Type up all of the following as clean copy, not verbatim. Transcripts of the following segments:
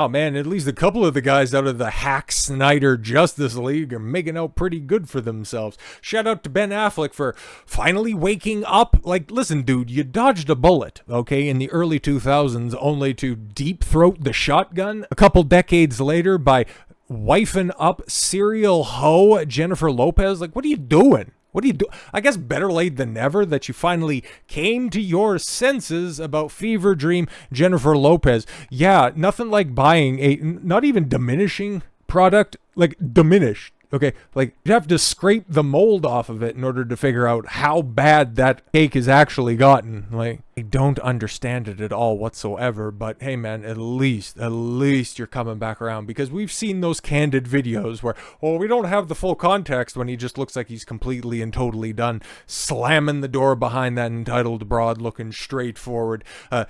Oh man, at least a couple of the guys out of the Hack Snyder Justice League are making out pretty good for themselves. Shout out to Ben Affleck for finally waking up. Like, listen, dude, you dodged a bullet, okay, in the early 2000s, only to deep throat the shotgun a couple decades later by wifing up serial hoe Jennifer Lopez. Like, what are you doing? What do you do? I guess better late than never that you finally came to your senses about fever dream Jennifer Lopez. Yeah, nothing like buying a not even diminishing product, like diminished. Okay, like you have to scrape the mold off of it in order to figure out how bad that cake has actually gotten. Like, I don't understand it at all whatsoever, but hey man, at least you're coming back around, because we've seen those candid videos where, oh, we don't have the full context when he just looks like he's completely and totally done, slamming the door behind that entitled broad looking straight forward,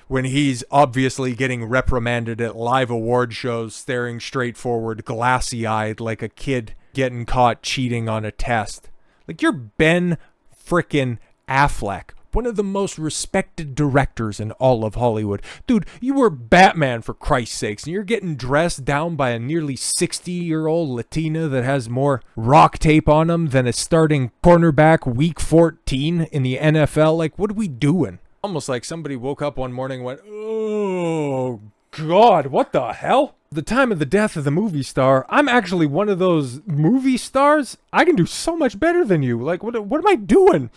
when he's obviously getting reprimanded at live award shows, staring straight forward, glassy-eyed like a kid getting caught cheating on a test. Like, you're Ben frickin' Affleck, one of the most respected directors in all of Hollywood. Dude, you were Batman, for Christ's sakes, and you're getting dressed down by a nearly 60-year-old Latina that has more rock tape on him than a starting cornerback week 14 in the NFL. Like, what are we doing? Almost like somebody woke up one morning and went, oh God, what the hell? The time of the death of the movie star, I'm actually one of those movie stars. I can do so much better than you. Like, what am I doing?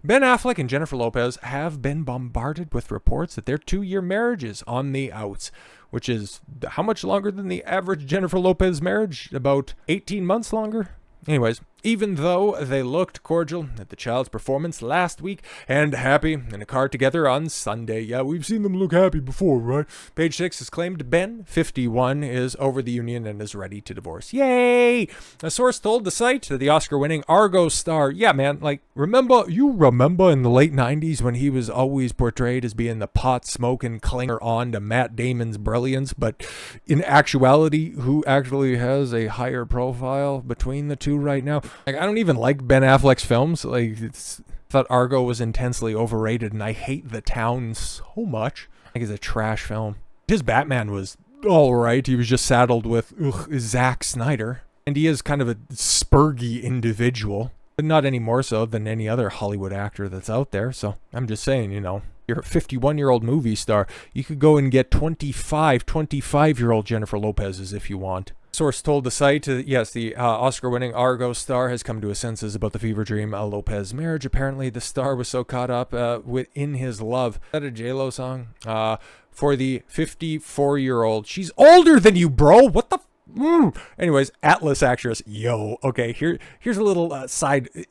Ben Affleck and Jennifer Lopez have been bombarded with reports that their 2-year marriage is on the outs, which is how much longer than the average Jennifer Lopez marriage? About 18 months longer? Anyways, even though they looked cordial at the child's performance last week and happy in a car together on Sunday. Yeah, we've seen them look happy before, right? Page 6 has claimed Ben, 51, is over the union and is ready to divorce. Yay! A source told the site that the Oscar-winning Argo star, yeah, man, like, remember in the late 90s when he was always portrayed as being the pot-smoking clinger on to Matt Damon's brilliance, but in actuality, who actually has a higher profile between the two right now? Like, I don't even like Ben Affleck's films. Like, I thought Argo was intensely overrated, and I hate The Town so much. I think it's a trash film. His Batman was all right. He was just saddled with Zack Snyder, and he is kind of a spurgy individual, but not any more so than any other Hollywood actor that's out there. So I'm just saying, you know, you're a 51-year-old movie star. You could go and get 25-year-old Jennifer Lopez's if you want. Source told the site, yes, the Oscar-winning Argo star has come to his senses about the fever dream Lopez marriage. Apparently, the star was so caught up in his love. Is that a J-Lo song? For the 54-year-old. She's older than you, bro. What the Anyways, Atlas actress, yo, okay, here's a little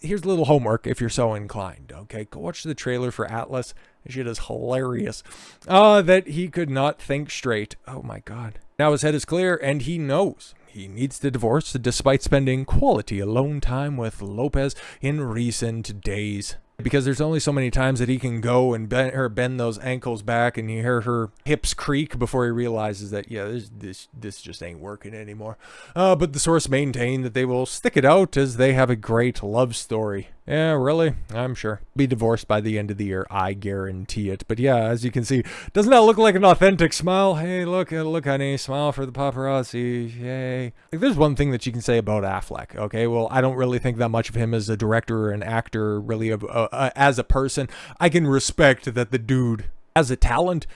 here's a little homework if you're so inclined, okay? Go watch the trailer for Atlas. That shit is hilarious. That he could not think straight. Oh my God. Now his head is clear and he knows he needs to divorce despite spending quality alone time with Lopez in recent days. Because there's only so many times that he can go and bend those ankles back and you hear her hips creak before he realizes that, yeah, this just ain't working anymore. But the source maintained that they will stick it out as they have a great love story. Yeah, really? I'm sure. Be divorced by the end of the year. I guarantee it. But yeah, as you can see, doesn't that look like an authentic smile? Hey, look, honey, smile for the paparazzi. Yay. Like, there's one thing that you can say about Affleck, okay? Well, I don't really think that much of him as a director or an actor, really, as a person. I can respect that the dude, as a talent,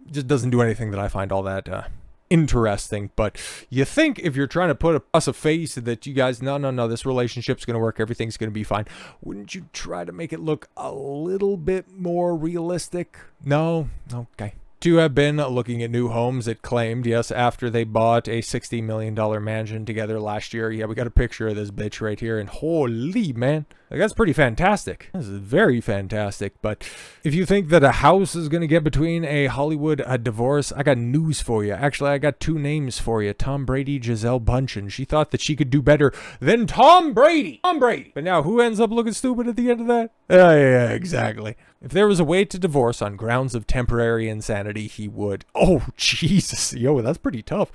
just doesn't do anything that I find all that interesting. But you think if you're trying to put us a face that you guys, no, this relationship's going to work, everything's going to be fine, wouldn't you try to make it look a little bit more realistic? No? Okay. To have been looking at new homes, it claimed, yes, after they bought a $60 million mansion together last year. Yeah, we got a picture of this bitch right here, and holy man, like, that's pretty fantastic. This is very fantastic. But if you think that a house is going to get between a Hollywood divorce, I got news for you. Actually, I got two names for you. Tom Brady, Gisele Bündchen. She thought that she could do better than Tom Brady. But now, who ends up looking stupid at the end of that? Yeah, exactly. If there was a way to divorce on grounds of temporary insanity, he would. Oh, Jesus. Yo, that's pretty tough.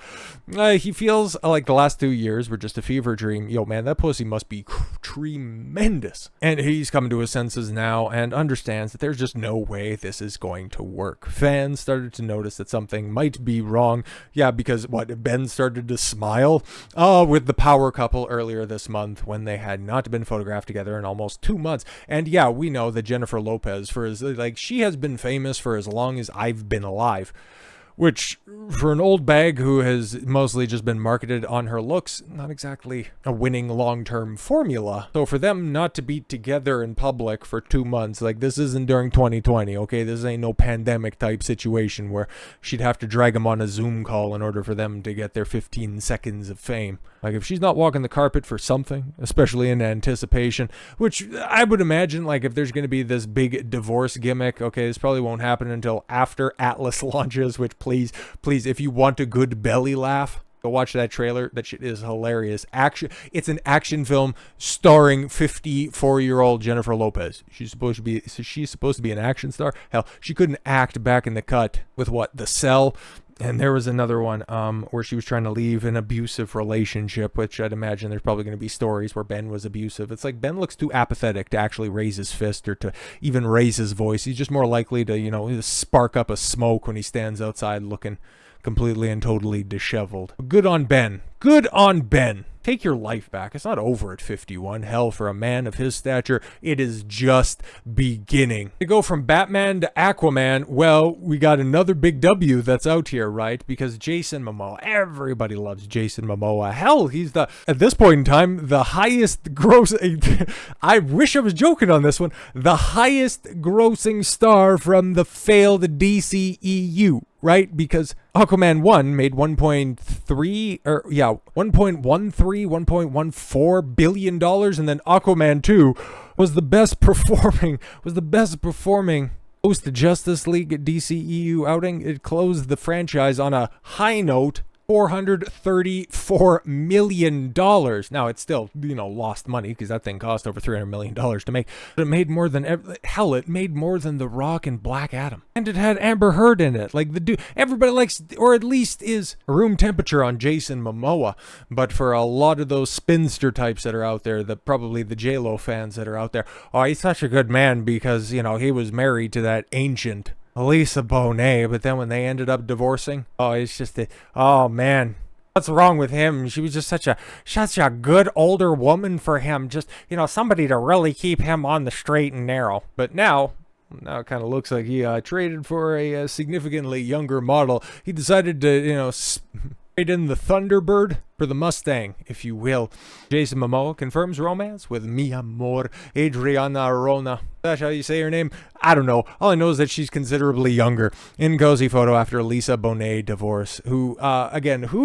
He feels like the last 2 years were just a fever dream. Yo, man, that pussy must be tremendous. horrendous. And he's come to his senses now and understands that there's just no way this is going to work. Fans started to notice that something might be wrong. Yeah, because Ben started to smile with the power couple earlier this month when they had not been photographed together in almost 2 months. And yeah, we know that Jennifer Lopez, she has been famous for as long as I've been alive. Which, for an old bag who has mostly just been marketed on her looks, not exactly a winning long-term formula. So for them not to be together in public for 2 months, this isn't during 2020, okay? This ain't no pandemic type situation where she'd have to drag them on a Zoom call in order for them to get their 15 seconds of fame. If she's not walking the carpet for something, especially in anticipation, which I would imagine, if there's going to be this big divorce gimmick, okay, this probably won't happen until after Atlas launches, which please, if you want a good belly laugh, go watch that trailer. That shit is hilarious. It's an action film starring 54-year-old Jennifer Lopez. She's supposed to be an action star. Hell, she couldn't act back in the cut with The Cell. And there was another one where she was trying to leave an abusive relationship, which I'd imagine there's probably going to be stories where Ben was abusive. It's Ben looks too apathetic to actually raise his fist or to even raise his voice. He's just more likely to, spark up a smoke when he stands outside looking completely and totally disheveled. Good on Ben. Good on Ben. Take your life back. It's not over at 51. Hell, for a man of his stature, it is just beginning. To go from Batman to Aquaman, well, we got another big W that's out here, right? Because Jason Momoa, everybody loves Jason Momoa. Hell, he's at this point in time, the highest gross, I wish I was joking on this one, the highest grossing star from the failed DCEU. Right? Because Aquaman 1 made 1.14 billion dollars, and then Aquaman 2 was the best performing post Justice League DCEU outing. It closed the franchise on a high note. $434 million. Now, it's still, lost money because that thing cost over $300 million to make. But it made more than, it made more than The Rock and Black Adam. And it had Amber Heard in it. Everybody likes, or at least is room temperature on Jason Momoa. But for a lot of those spinster types that are out there, probably the J-Lo fans that are out there, oh, he's such a good man because, he was married to that ancient Lisa Bonet, but then when they ended up divorcing, it's just oh man, what's wrong with him? She was just such a good older woman for him, just somebody to really keep him on the straight and narrow. But now it kind of looks like he traded for a significantly younger model. He decided to trade in the Thunderbird for the Mustang, if you will. Jason Momoa confirms romance with mi amor Adriana Arona. That's how you say her name? I don't know. All I know is that she's considerably younger. In cozy photo after Lisa Bonet divorce. Who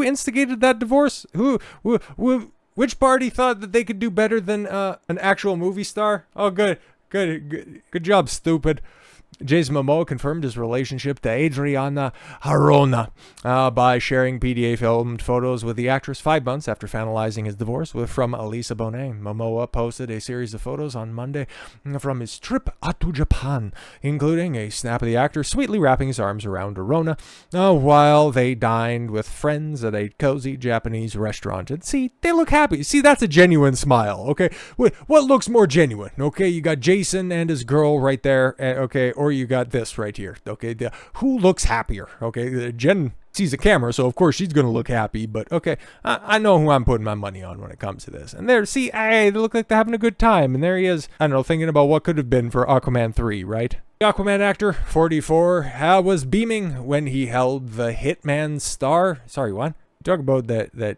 instigated that divorce? Which party thought that they could do better than an actual movie star? Oh, good job, stupid. Jason Momoa confirmed his relationship to Adriana Arona by sharing PDA filmed photos with the actress 5 months after finalizing his divorce from Lisa Bonet. Momoa posted a series of photos on Monday from his trip to Japan, including a snap of the actor sweetly wrapping his arms around Arona while they dined with friends at a cozy Japanese restaurant. And see, they look happy. See, that's a genuine smile, okay? What looks more genuine, okay? You got Jason and his girl right there, okay? Or you got this right here, okay? Who looks happier, okay? Jen sees a camera, so of course she's going to look happy, but okay, I know who I'm putting my money on when it comes to this. And they look like they're having a good time, and there he is, I don't know, thinking about what could have been for Aquaman 3, right? The Aquaman actor, 44, was beaming when he held the Hitman star. Sorry, what? Talk about that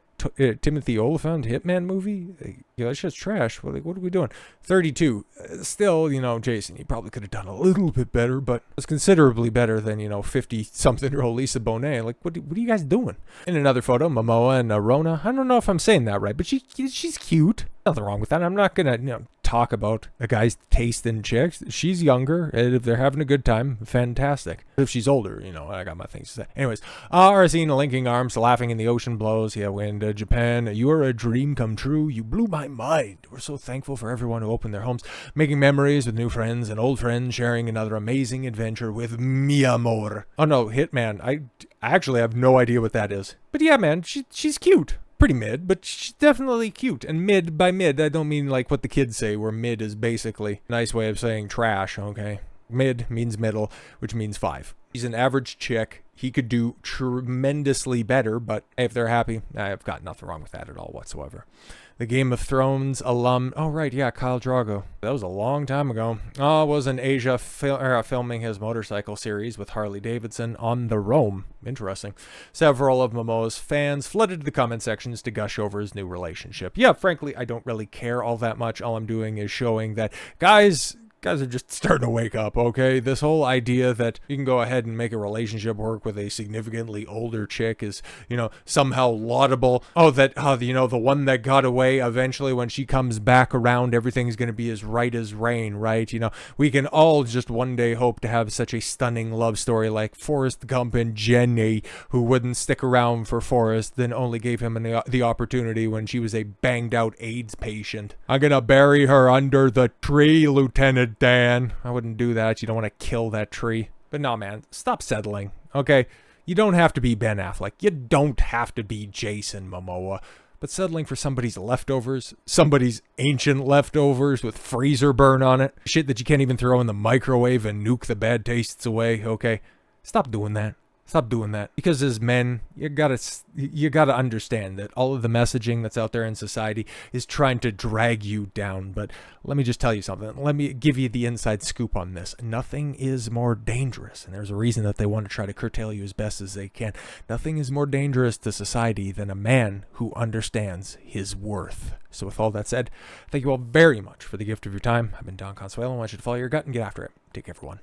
Timothy Oliphant Hitman movie? That's just trash. What are we doing? 32. Still, Jason, he probably could have done a little bit better, but it was considerably better than, 50-something-year-old Lisa Bonet. What are you guys doing? In another photo, Momoa and Arona. I don't know if I'm saying that right, but she's cute. Nothing wrong with that. I'm not going to, talk about a guy's taste in chicks. She's younger, and if they're having a good time, fantastic. If she's older, I got my things to say. Anyways, are seen linking arms, laughing in the ocean blows. Yeah, when Japan, you are a dream come true. You blew my mind. We're so thankful for everyone who opened their homes, making memories with new friends and old friends, sharing another amazing adventure with mi amor. Oh no, Hitman. I actually have no idea what that is. But yeah, man, she's cute. pretty mid, but she's definitely cute. And mid, by mid, I don't mean like what the kids say, where mid is basically a nice way of saying trash, okay? Mid means middle, which means 5. He's an average chick. He could do tremendously better, but if they're happy, I've got nothing wrong with that at all whatsoever. The Game of Thrones alum. Oh, right, yeah, Khal Drogo. That was a long time ago. Was in Asia filming his motorcycle series with Harley Davidson on the Rome. Interesting. Several of Momoa's fans flooded the comment sections to gush over his new relationship. Yeah, frankly, I don't really care all that much. All I'm doing is showing that, guys are just starting to wake up, okay? This whole idea that you can go ahead and make a relationship work with a significantly older chick is, somehow laudable. Oh, that, the one that got away, eventually when she comes back around, everything's going to be as right as rain, right? We can all just one day hope to have such a stunning love story like Forrest Gump and Jenny, who wouldn't stick around for Forrest, then only gave him the opportunity when she was a banged out AIDS patient. I'm going to bury her under the tree, Lieutenant Dan. I wouldn't do that. You don't want to kill that tree. But no, man, stop settling, okay? You don't have to be Ben Affleck. You don't have to be Jason Momoa. But settling for somebody's leftovers, somebody's ancient leftovers with freezer burn on it, shit that you can't even throw in the microwave and nuke the bad tastes away, okay? Stop doing that. Stop doing that. Because as men, you gotta understand that all of the messaging that's out there in society is trying to drag you down. But let me just tell you something. Let me give you the inside scoop on this. Nothing is more dangerous, and there's a reason that they want to try to curtail you as best as they can. Nothing is more dangerous to society than a man who understands his worth. So with all that said, thank you all very much for the gift of your time. I've been Don Consuelo. I want you to follow your gut and get after it. Take care, everyone.